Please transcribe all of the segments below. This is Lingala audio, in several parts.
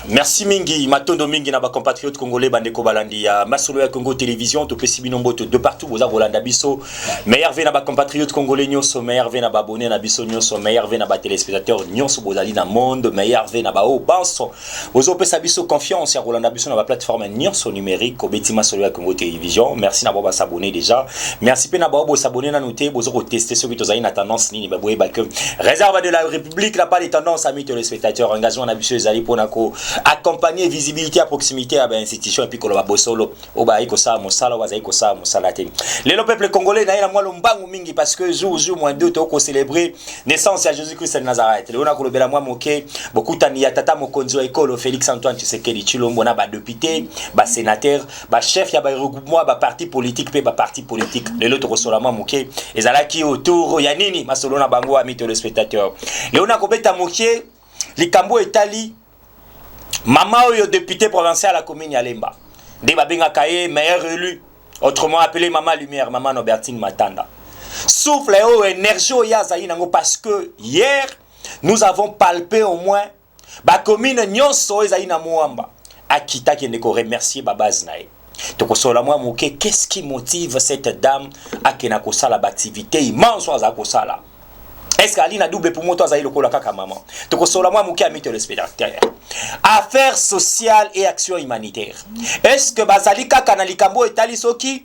Merci mingi, matondo mingi na ba compatriotes congolais bandeko balandi ya masolo ya Congo Télévision to pesi binombo de partout boza Rolanda biso meilleur ve na ba compatriotes congolais nyonso meilleur ve na ba abonnés na biso nyonso meilleur ve na ba téléspectateurs nyonso bozali na monde meilleur ve na ba o banso bozo pesa biso confiance ya Rolanda biso na ba plateforme nyonso numérique ko beti masolo ya Congo Télévision. Merci na ba s'abonner déjà, merci pe na ba bo s'abonner na noter bozo ko tester ceux qui tozali na tendance nini ba boye ba que réserve de la République n'a pas les tendances amis téléspectateurs engagement na biso ezali pona ko accompagner visibilité à proximité à l'institution et puis que le babosolo au baïko ça mosala wazaiko ça mosala te le peuple congolais na moi lombangu mingi parce que jour moins deux to célébrer naissance à Jésus-Christ de Nazareth le on a kolobela moi moké beaucoup tani ya tata mokonzo école Félix Antoine Tshisekedi Tshilombo na ba député ba sénateur ba chef ya ba regroupement ba parti politique pe ba parti politique le loto kosola moi moké ezalaki autour ya nini masolo na bango ami téléspectateurs le on a kobeta moké likambo etali Maman oyo député provincial à la commune Yalemba. Deba benga kaye meilleur élu. Autrement appelé Maman Lumière, Maman Nobertine Matanda. Souffle et énergie ya zayi nango parce que hier nous avons palpé au moins ba commune nyonso ezali na Moamba. Akita qui ne ko remercier babaz nae. Toko sola moi moké qu'est-ce qui motive cette dame à kena ko sala activité immense za ko sala. Est-ce qu'Ali na double pour moi toi zaïlo kola kaka maman. Toko sola moi moké ami téléspectateur. Affaires sociales et actions humanitaires. Est-ce que bazali kaka na likambo etali soki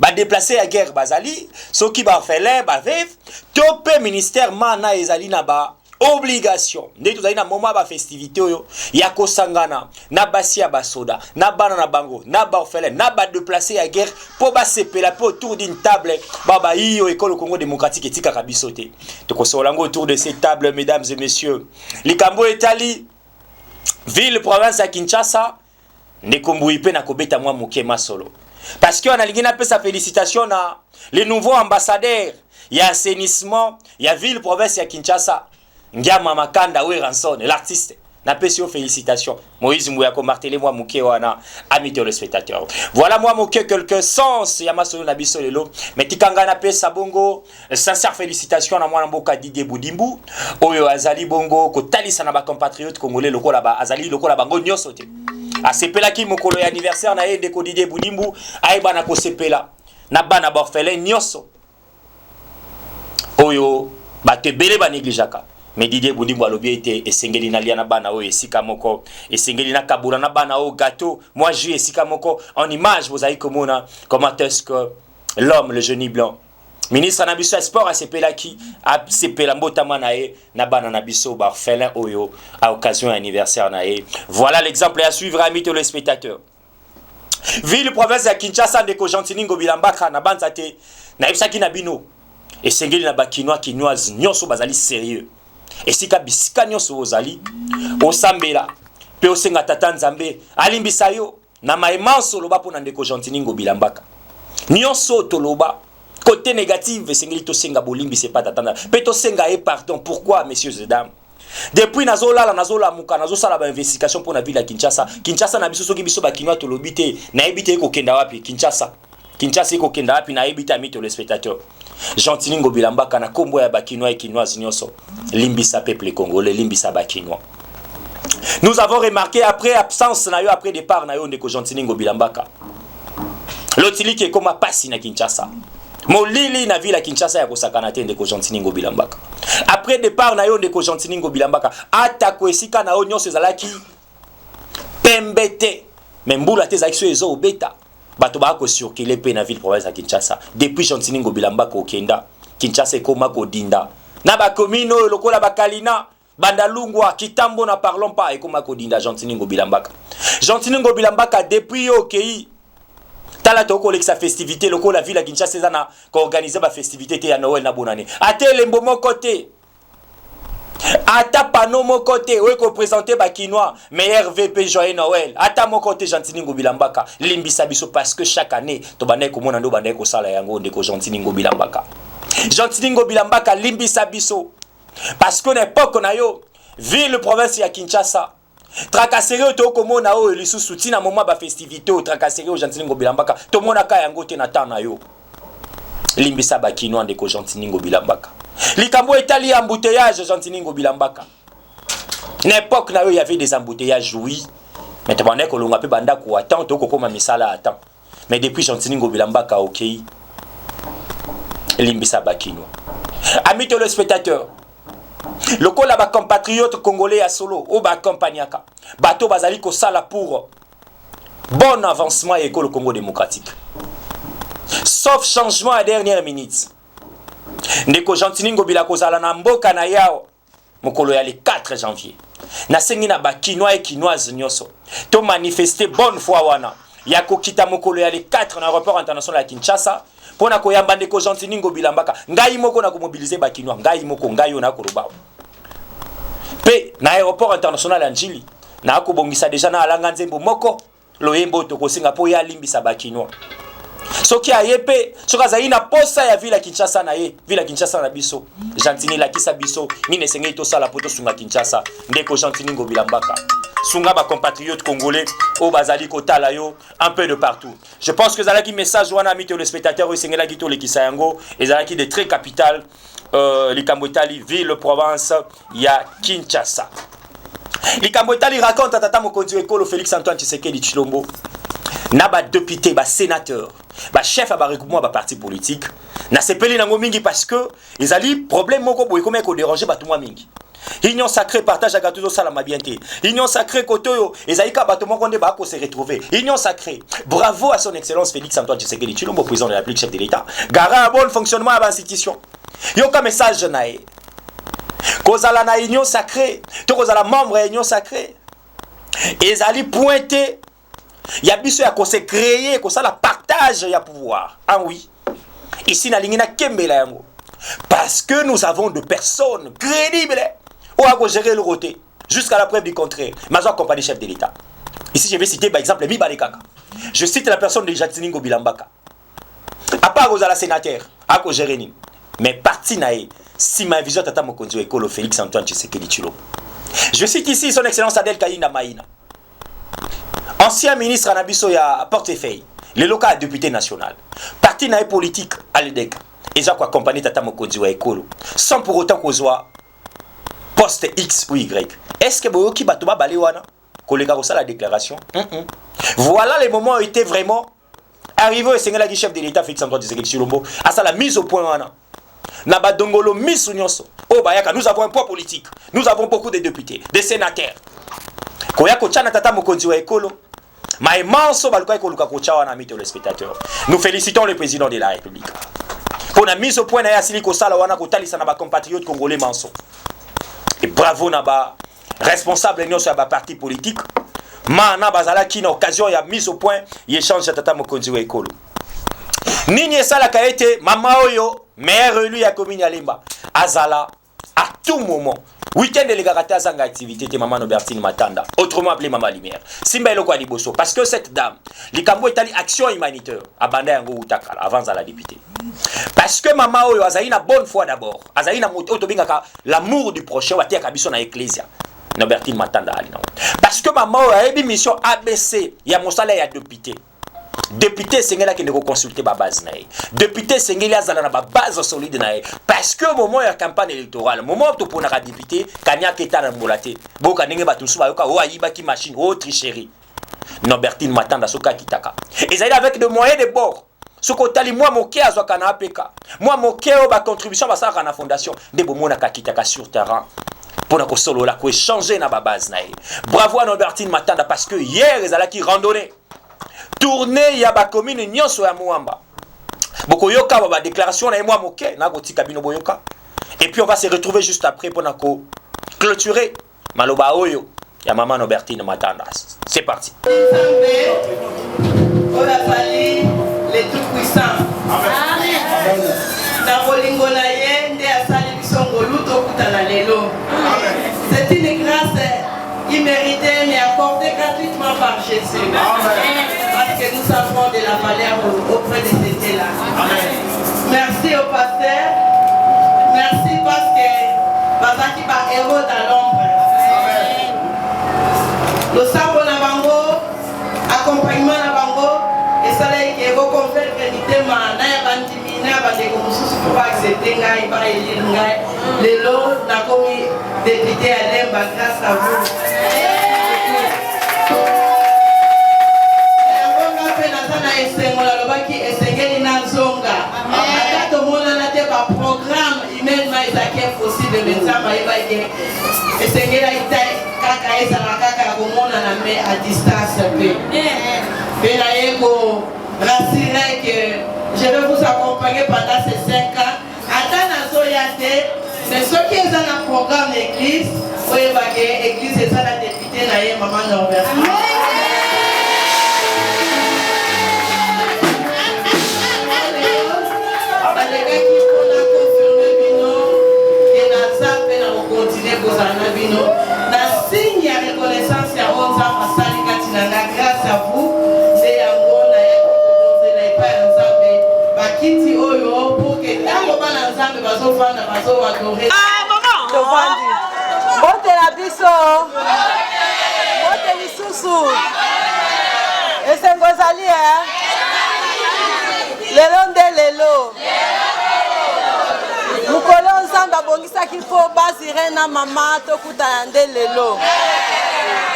ba déplacer à guerre bazali soki ba orphelin ba veuve topé ministère mana ezali na ba obligation nde tozali na moment ba festivité oyo ya kosangana na basi ya basoda na bana na bango na ba orphelin na ba déplacer à guerre po ba sepela po autour d'une table baba hiyo école Congo démocratique etika kabisote tokosolango autour de cette table mesdames et messieurs likambo etali ville province à Kinshasa nekombui pe na kobeta mwa moke masolo parce que on a lingina pe sa félicitation na les nouveaux ambassadeurs ya assainissement ya ville province à Kinshasa Ngiama Makanda we Ranson l'artiste na pesio félicitations Moïse Mouya ko martelé moi moke wana ami téléspectateurs voilà moi moke quelques sens ya masolo na biso lelo mais tikanga na pesa bongo sincère félicitations na mwana mboka Didier Boudimbu oyo azali bongo ko talisa na ba compatriotes congolais lokola ba azali lokola bango nyoso te asepela ki mokolo ya anniversaire na yende ko Didier Boudimbu ayeba na ko sepela na bana ba orphelin nyoso oyo ba te belé ba néglijaka. Mais Didier Boudimbu alobi ete esengeli na lia na bana o esika moko esengeli na kabura na bana o gâteau moi je esika moko en image vous avez komona comment est-ce que l'homme le génie blanc ministre na biso sport a sepela ki a sepela mbotama na e na bana na biso ba orphelin oyo à occasion anniversaire na e voilà l'exemple à suivre amis téléspectateurs ville province ya Kinshasa ndeko Gentiningo Bilambaka na banza te na ebsaki na bino esengeli na bakinois kinoise nyonso bazali sérieux esika bisika nyonso ozali osambela pe osenga tata nzambe alimbisa yo na maemanso loba pona ndeko Gentiningo Bilambaka nyonso toloba côté négatif esengeli tosenga bolimbisa pa tata pe tosenga e pardon. Pourquoi messieurs et dames depuis nazolala nazolamuka nazosala ba investigation pour na ville ya Kinshasa na biso soki biso bakinois tolobi te na ebite ko kenda wapi Kinshasa iko kenda wapi na ebite ami téléspectateurs Gentiningo Bilambaka na kombo ya bakinois et kinoises nyonso limbisa peuple congolais limbisa bakinois. Nous avons remarqué après absence na yo après départ na yo ndeko Gentiningo Bilambaka lotili ke koma pasi na Kinshasa molili na ville ya Kinshasa ya kosakana te ndeko Gentiningo Bilambaka après départ na yo ndeko Gentiningo Bilambaka ata ko esika na yo nyonso ezalaki pembete membula te ezalaki so ezo obeta bato ba ko circuler pe na ville province à Kinshasa depuis Gentiningo Bilambaka okenda Kinshasa ekoma ko dinda na ba commune lokola bakalina bandalungwa kitambo na parlons pas ekoma ko dinda Gentiningo Bilambaka depuis okei tala to ko lekisa festivité lokola ville à Kinshasa ezana ko organiser ba festivité te ya Noël na bonne année atele mbomo côté ata pano mon côté oui ko présenter ba kinois meilleur VP joyeux Noël ata mon côté Gentiningo Bilambaka limbisa biso parce que chaque année to banaye ko mona ndo banaye ko sala yango ndeko Gentiningo Bilambaka limbisa biso parce que n'époque na yo ville province ya Kinshasa tracasserie to ko mona o lisusu tina moment ba festivité o tracasserie o Gentiningo Bilambaka to mona ka yango te na temps na yo limbisa ba kinois ndeko Gentiningo Bilambaka likambo etali embouteillage Gentiningo Bilambaka L'époque il y avait des embouteillages, oui. Mais tu sais que l'on a pu banda ko attend to ko misala attend. Mais depuis Gentini Ngobilambaka OK. Limbisa bakino. Amis téléspectateurs, le col ba compatriote congolais à solo au ba campagnaka. Bateau bazali ko sala pour bon avancement et le Congo démocratique. Sauf changement à dernière minute. Ndeko Gentini Ngobila ko zala na mboka na yao. Mokolo ya le 4 janvier. Na sengi na ba kinois et kinoises nyoso. To manifester bonne foi wana. Ya ko kita mokolo ya le 4 na aéroport international à Kinshasa. Pona ko yamba ndeko Gentini Ngobila mbaka. Ngai moko na ko mobiliser ba kinois. Ngai moko ngai ona ko roba. Pe na aéroport international Anjili. Na ko bongisa déjà na alanga nzembo moko. Loyembo to ko Singapour ya limbisa ba kinois. Soki ayepe, soka zaina posa ya vila Kinshasa na ye, vila Kinshasa na biso. Gentini la kisa biso, ni ne sengei to sala poto sunga Kinshasa, ndeko Gentini Ngobila mbaka. Sunga ba compatriotes congolais, o bazali kotala yo, un peu de partout. Je pense que zalaki message wana ami le spectateur o sengela kito le kisayango, et zalaki de très capital likambo etali ville province ya Kinshasa. Likambo etali raconte tata mokonzi ekolo Félix Antoine Tshisekedi Tshilombo. Na ba député, ba sénateur, ba chef à ba regroupement ba parti politique, na sepeli nango mingi parce que ils ali problème moko boy comme ko déranger ba tout moi mingi. Union sacrée partage à gatuzo sala mabienté. Union sacrée kotoyo, ezali ka bato moko nde ba ko se retrouver. Union sacrée. Bravo à son excellence Félix Antoine Tshisekedi Tshilombo, président de la République, chef de l'État. Garant un bon fonctionnement à l'institution. Yoka message nae. Kozala na union sacrée, to kozala membre à union sacrée. Ezali pointé. Il y a biso ya ko se créer ko ça la partage ya pouvoir. Ah oui. Ici na lingina kembela yango. Parce que nous avons de personnes crédibles ou à gérer le côté jusqu'à la preuve du contraire. Mazo accompagné chef de l'État. Ici je vais citer par exemple Mibale Kaka. Je cite la personne de Gentini Ngobila mbaka. À part aux la sénateur, à ko gérer ni. Mais parti nae si ma vision tata mokonzi ekolo Félix Antoine Tshisekedi Tshilombo. Je cite ici son excellence Adel Kayinda Maïna. Ancien ministre Anabiso ya portefeuille, le local député national, parti nae politique à l'EDEC, et j'ai accompagné Tata Mokonzi wa Ekolo, sans pour autant qu'on soit poste X ou Y. Est-ce que vous qui batoba balewana, collègue a la déclaration? Voilà les moments où était vraiment arrivé au Sénégal qui chef de l'État Félix Antoine Tshisekedi Tshilombo à ça la mise au point wana. Na badongolo mise nyonso. Oh bayaka, nous avons un poids politique, nous avons beaucoup de députés, des sénateurs. Koya kochana Tata Mokonzi wa Ekolo. Nous félicitons le président de la République pour la mise au point de compatriotes congolais manso. Et bravo naba responsable de ba parti politique. Mana bazala qui na occasion ya mise au point échange Tata Mokonzi wa Ekolo. Nini sala kaete mama oyo maire élu ya commune ya Lemba azala à tout moment. Week-end de l'égalité à activité de Maman Nobertine Matanda, autrement appelé Maman Lumière. Simba Eloko Aliboso, parce que cette dame, l'Ikambo est allée action humanitaire, à Banda Yango Utakala, avant à la députée. Parce que Maman Oyo, Azaïna bonne foi d'abord, Azaïna Otobingaka, l'amour du prochain, Watia Kabiso na Ecclesia, Nobertine Matanda Alina. Parce que Maman Oyo a une mission ABC, il y a mon salaire, il y a député. Député Sengela qui ne consulter ma base nae. Député Sengela zala na ba base solide nae. Parce que au moment de la campagne électorale, au moment où on a député, Kanya Keta na molate. Bo kanenge ba tusu ba yoka o ayiba ki machine, o tricherie. Nobertine Matanda soka kitaka. Et ça avec de moyens de bord. Ce que tali moi moké azwa kana APK. Moi moké o ba contribution ba sa na fondation de bo mona ka kitaka sur terrain. Pour na ko solo la ko échanger na ba base nae. Bravo à Nobertine Matanda parce que hier ils allaient qui randonnée. Tournée ya ba commune nyonso ya Muamba. Boko yoka ba déclaration na moi moké na goti kabino boyoka. Et puis on va se retrouver juste après pour na ko clôturer maloba oyo ya maman Nobertine Matanda. C'est parti. On a fallu les tout puissants. Amen. Na bolingo na yende asali bisongo luto kutana lelo. C'est une grâce imméritée mais accordée gratuitement par Jésus. Amen. Parce que nous avons de la valeur auprès de cet état-là. Merci au pasteur. Merci parce que Bazaki va héros dans l'ombre. Le sabo na bango, accompagnement na bango, et ça là qui est reconfère vérité ma na ya bandimi na bandeko mususu pour accepter ngai ba élire ngai. Lelo na komi député Alemba, grâce à vous. Programme humainement possible à distance rassurer que je vais vous accompagner pendant ces 5 ans. Mais ceux qui sont dans le programme d'église, l'église est la députée Maman Norbert. La signe de reconnaissance à 11 ans, grâce à vous, c'est un bon pour que mukolo nzambe abongisaki mpo bazire na mama tokutana nde lelo.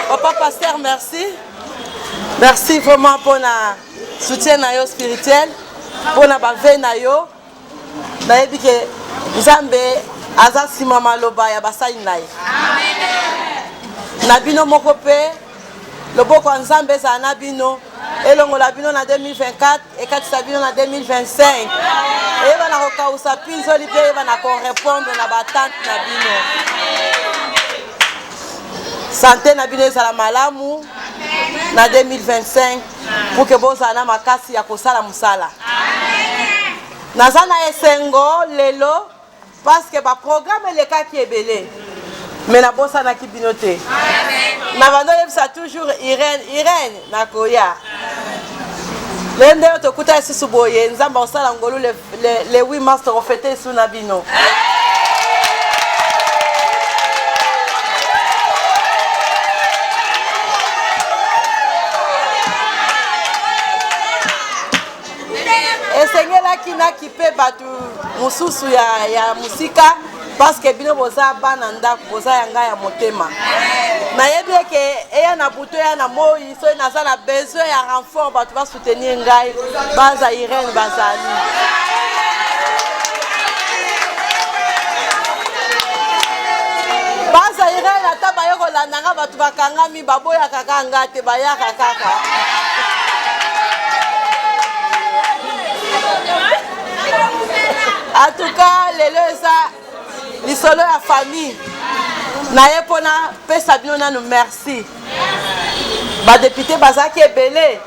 Papa pasteur, merci. Merci vraiment pour na soutien na yo spirituel, pour na bave na yo. Nayebi ke nzambe aza sima maloba ya basali na ye. Na bino moko pe loboko ya nzambe ezala na bino elongola bino na 2024 ekatisa bino na 2025. Eba na kokausa pinzoli pe eba na korepondre na batante na bino. Santé na bino ezala malamu na 2025 pour que bozala na makasi ya kosala musala. Naza na esengo lelo parce que ba programme elekaki ebele. Mais na bossa na kibino te. Na bando yebisa toujours Irène na koya. Lende yo tokuta isusu boye nzamba osala ngolu le 8 mars to fêter isu na bino. Esengela kina kipe batu mususu ya musika parce que bino boza bana ndako boza yanga ya motema. Na yebi ke eya na buto ya na moi so na za na besoin ya renfort batu va soutenir ngai baza Irène bazali. Baza Irène ata bayoko landanga batu bakangami baboya kaka ngate bayaka kaka. En tout cas, lelo ça lisolo ya famille. Na yepona pesa bino na nous merci. Ba député bazaki ebele.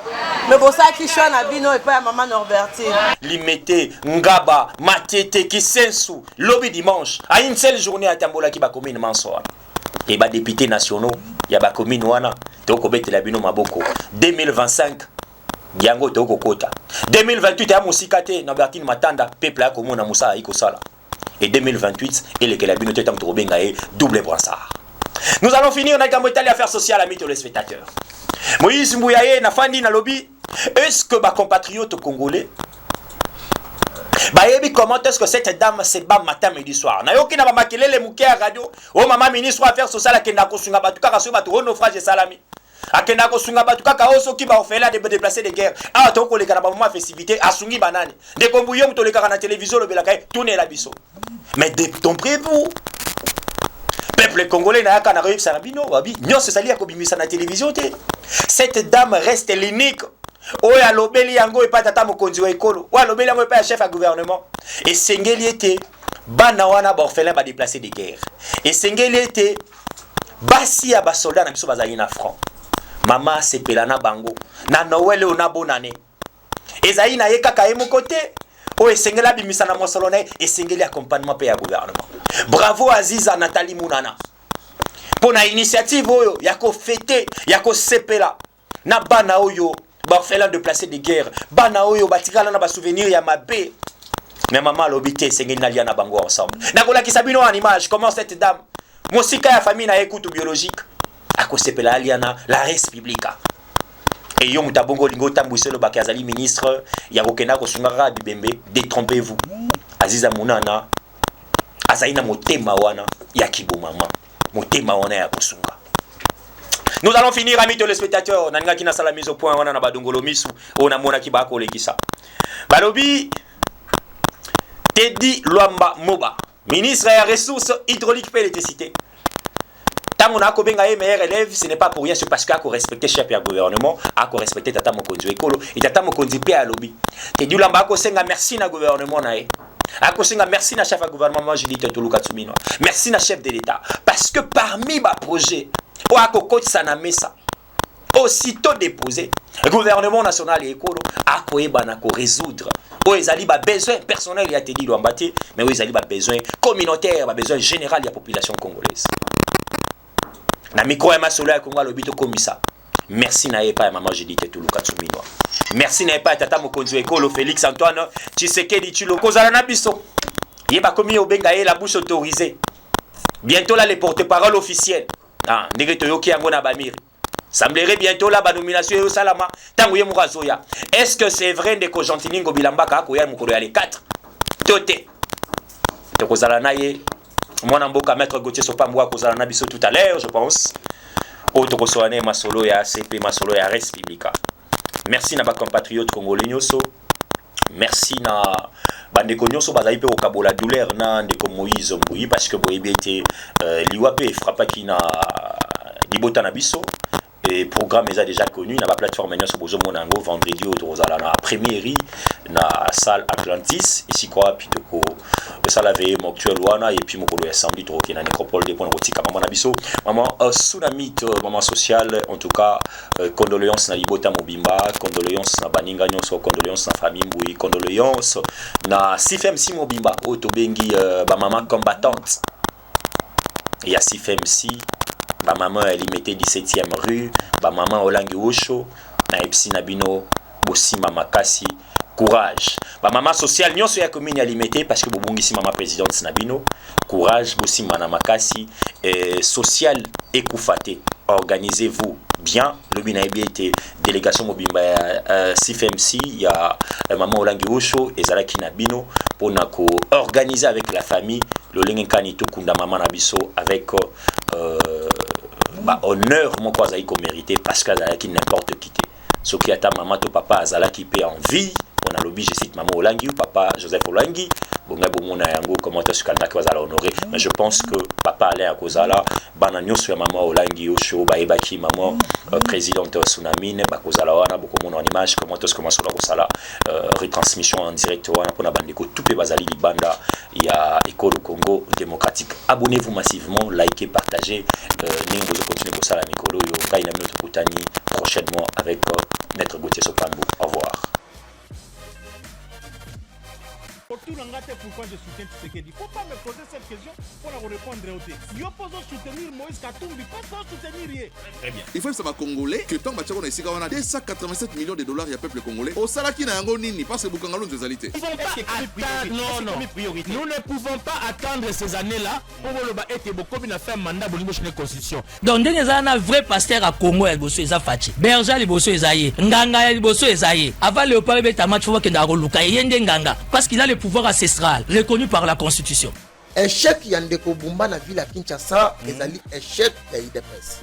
Mais bosaki choix na bino et pas maman Norbertine. Limité, Ngaba, Matete, Kisensu, lobby dimanche. À une seule journée à Tambola qui va commune mansoir. Et ba député nationaux, ya ba commune wana, toko bete la bino maboko. 2025. Yango toko kota. 2028 ya musikate Norbertine Matanda, peuple ya komona musa iko sala. Et 2028, il est que la binote est en double brassard. Nous allons finir dans les affaires sociales, amis téléspectateurs. Moïse Mbouyaye, Nafandi, Nalobi, est-ce que ma compatriote congolais, comment est-ce que cette dame se bat matin, midi, soir? Nayoki na bamakele le mouké à radio, oh maman ministre affaires sociales, qui n'a qu'au sunga batuka, rassure batu, naufrage et salami. Akenda ko sunga batuka ka oso ki ba ofela de déplacer de guerre. Ah to ko le kana ba moment festivité asungi banane. De kombuyo mto le kana télévision le belaka tourner la biso. Mais détombrez-vous. Peuple congolais na kana réussir sarabino wabi nyo se sali akobimisa na télévision te. Cette dame reste l'unique. Oya lobeli yango e pa tata mokonzi wa ekolo. Wa lobeli yango e pa chef à gouvernement. Et sengeli était bana wana ba orphelin ba déplacer de guerre. Et sengeli était basi ya ba soldat na biso bazali na front. Mama sepelana bango na Noël on a bonane ezali na ye kaka ye mokote o esengela bimisa na mosolo na e sengeli accompagnement pe ya gouvernement. Bravo Aziza Nathalie Munana pour na initiative oyo ya ko fêter ya ko sepela na bana oyo ba orphelin de placer de guerre bana oyo batikala na ba souvenir ya mabe. Mais maman lobité sengeli na lia na bango ensemble na kola kisabino en image comment cette dame mosika ya famille na écoute biologique akosepela aliana la res publica. Et yong tabongo lingo tambouise le bakazali ministre ya kokenda kosungara bibembe détrompez-vous. Aziza Munana azaina motema wana ya kibo mama. motema wana ya kosunga. Nous allons finir, amis téléspectateurs. Nanga qui n'a pas la mise au point, on a badongolo misu, on a mona ki bako lekisa. Balobi Teddy Luamba Moba, ministre des ressources hydrauliques et l'électricité. Tant on a kobenga meilleur élève, ce n'est pas pour rien, c'est parce qu'il a respecté chef du gouvernement, a respecté tata mokonzi ekolo, et tata mokonzi pe alobi. Teddy Luamba ko senga merci na gouvernement na e. A senga merci na chef du gouvernement Judith Tuluka Tsumino. Merci na chef de l'État parce que parmi ba projet o akoko sana mesa aussitôt déposé, le gouvernement national et écolo a résoudre ezali ba besoin personnel il a été dit Luambati mais ezali ba besoin communautaire ba besoin général de la population congolaise. Na micro ya masolo ya Kongo lobito komisa. Merci na epa ya maman Judith Tuluka Tsumino. Merci na epa tata mokonzi ekolo Félix Antoine Tshisekedi Tshiloko zala na biso. Yeba komi obenga la bouche autorisée. Bientôt là les porte-parole officiels. Ah, ndenge toyoki yango na bamir. Semblerait bientôt la nomination yo salama tango ye murazoya. Est-ce que c'est vrai ndeko Gentiningo Bilambaka ko ya mukolo ya les 4 toté. Tokozala na ye mwana mboka maître Gauthier Sopambwa kozala na biso tout à l'heure je pense. O tokosoane masolo ya CP masolo ya Res Publica. Merci na ba compatriotes congolais nyoso. Merci na bandeko nyonso bazali pe okabola douleur na ndeko Moïse Mbouyi parce que boyebi été liwa pe frappaki na libota na biso et programme est déjà connu na la plateforme nyonso bozo monango vendredi au tozala na première na salle Atlantis ici quoi puis de ko sala veille actuel wana et puis mokolo ya samedi to na nécropole de point rotika maman na biso maman tsunami maman social en tout cas condoléances na libota mobimba condoléances na baninga nyonso condoléances na famille Mbouyi condoléances na CFMC mobimba o to bengi ba maman combattante et ya CFMC ba maman elle mettait 17e rue ba maman Olangi Osho na epsi na bino bosima makasi courage ba maman social nyonso ya commune alimité parce que bobongisi maman présidente na bino courage bosima na makasi social ekufate organisez-vous bien le bina été délégation mobimba CFMC ya maman Olangi Osho ezalaki na bino pona ko organiser avec la famille le lengekani to kunda maman na biso avec honneur mon quoi ko mérité parce que azalaki n'importe qui ce qui ata maman to papa azalaki pe en vie on a lobby je cite maman Olangi ou papa Joseph Olangi bonga bomona yango comment est-ce qu'on a kozala honoré mais je pense que papa allait à kozala bana nyonso ya maman Olangi Osho ba ebaki maman présidente Tsunami ba kozala wana boko mona en image comment est-ce que masolo kozala retransmission en direct wana pona bandeko tout pe bazali libanda ya Ekolo Congo démocratique. Abonnez-vous massivement, likez, partagez. Nous allons continuer pour ça la Mikolo. Prochainement avec Maître Gauthier Sopambou. Au revoir. Pourquoi je soutiens Tshisekedi? Il ne faut pas me poser cette question pour la répondre au thé. Il faut soutenir Moïse Katumbi, pas soutenir. Très bien. Il faut savoir Congolais que tant que tu as ici, on a 287 millions de dollars, il y a peuple congolais. Au Salaki n'a pas nini parce que Bukangalo nous a alité. Non. Nous ne pouvons pas attendre ces années-là pour que Bokobi n'a fait un mandat pour une constitution. Donc, il y a un vrai pasteur à Congo, il y a Fachi. Berger, il y a Nganga, il y a avant Léopold Betama, tu vois qu'il y a Luka, il y a Nganga. Parce qu'il a le pouvoir ancestral reconnu par la Constitution. Échec Yandeko Bumba na ville à Kinshasa, ezali échec ya IDPS.